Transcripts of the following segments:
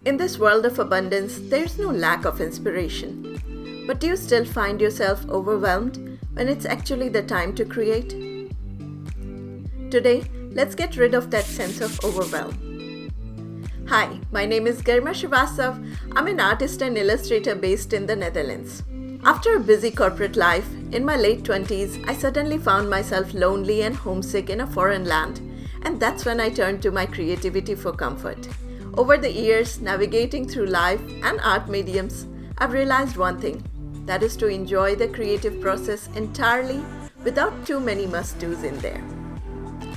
In this world of abundance, there's no lack of inspiration. But do you still find yourself overwhelmed when it's actually the time to create? Today, let's get rid of that sense of overwhelm. Hi, my name is Garima Srivastav. I'm an artist and illustrator based in the Netherlands. After a busy corporate life, in my late 20s, I suddenly found myself lonely and homesick in a foreign land, and that's when I turned to my creativity for comfort. Over the years, navigating through life and art mediums, I've realized one thing, that is to enjoy the creative process entirely without too many must-dos in there.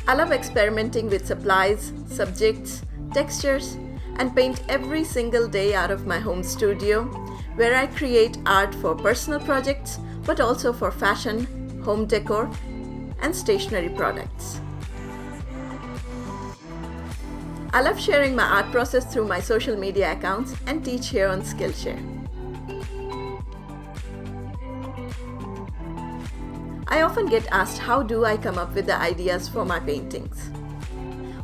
I love experimenting with supplies, subjects, textures, and paint every single day out of my home studio, where I create art for personal projects, but also for fashion, home decor, and stationery products. I love sharing my art process through my social media accounts and teach here on Skillshare. I often get asked how do I come up with the ideas for my paintings.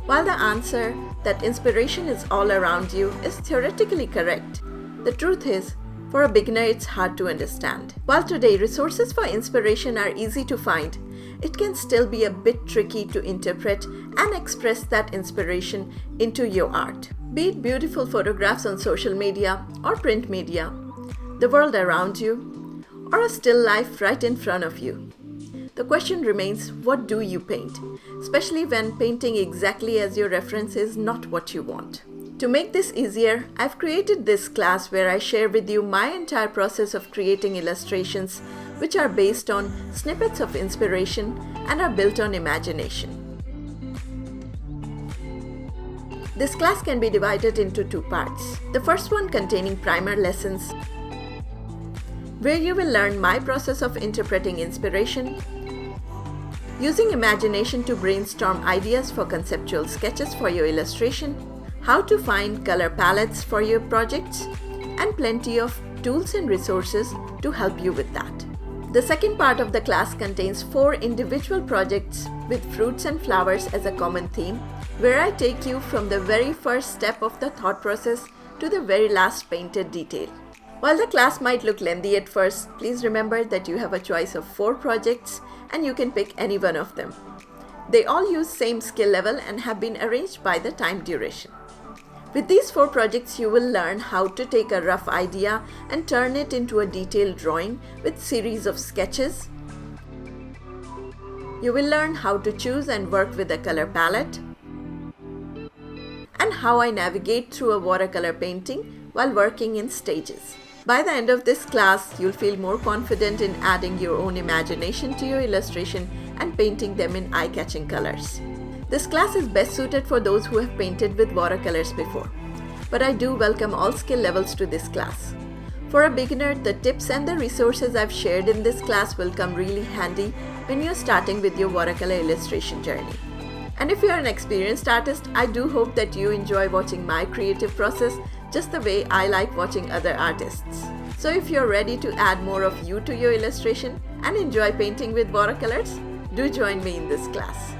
While the answer that inspiration is all around you is theoretically correct, the truth is, for a beginner it's hard to understand. While today resources for inspiration are easy to find, it can still be a bit tricky to interpret and express that inspiration into your art. Be it beautiful photographs on social media or print media, the world around you, or a still life right in front of you. The question remains, what do you paint? Especially when painting exactly as your reference is not what you want. To make this easier, I've created this class where I share with you my entire process of creating illustrations which are based on snippets of inspiration and are built on imagination. This class can be divided into two parts. The first one containing primer lessons, where you will learn my process of interpreting inspiration, using imagination to brainstorm ideas for conceptual sketches for your illustration, how to find color palettes for your projects, and plenty of tools and resources to help you with that. The second part of the class contains 4 individual projects with fruits and flowers as a common theme, where I take you from the very first step of the thought process to the very last painted detail. While the class might look lengthy at first, please remember that you have a choice of 4 projects and you can pick any one of them. They all use same skill level and have been arranged by the time duration. With these 4 projects, you will learn how to take a rough idea and turn it into a detailed drawing with series of sketches. You will learn how to choose and work with a color palette, and how I navigate through a watercolor painting while working in stages. By the end of this class, you'll feel more confident in adding your own imagination to your illustration and painting them in eye-catching colors. This class is best suited for those who have painted with watercolors before, but I do welcome all skill levels to this class. For a beginner, the tips and the resources I've shared in this class will come really handy when you're starting with your watercolor illustration journey. And if you're an experienced artist, I do hope that you enjoy watching my creative process just the way I like watching other artists. So if you're ready to add more of you to your illustration and enjoy painting with watercolors, do join me in this class.